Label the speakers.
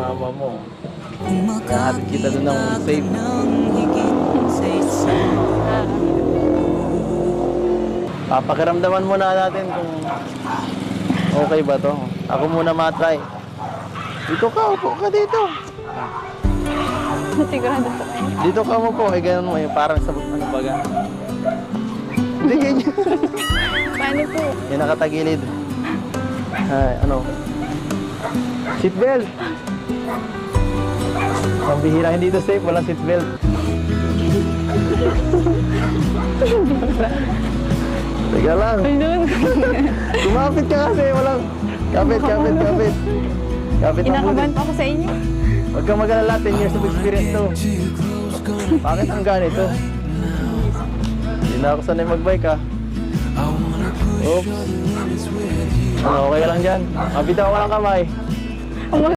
Speaker 1: kasama mo. Nahatid kita doon ng safe. Papakiramdaman muna natin kung okay ba to. Ako muna matry. Dito ka, upo ka dito.
Speaker 2: Sigurado po kayo.
Speaker 1: Dito ka mo po, eh ganun mo, yung parang sa ano baga. Hindi ganyan.
Speaker 2: Paano po?
Speaker 1: Yung nakatagilid. Ay, ano? Seatbelt! Pambihira, hindi ito safe, walang seatbelt. Teka lang.
Speaker 2: Ayun.
Speaker 1: Kumapit ka kasi, walang... Kapit. Kapit ang
Speaker 2: Kinakabahan
Speaker 1: bulit.
Speaker 2: pa ako sa inyo.
Speaker 1: Huwag kang mag-alala, 10 years of experience to. Bakit ang ganito? Hindi na ako sanay mag-bike ha. Oops. Ano, okay lang dyan. Mabitaw ka lang kamay.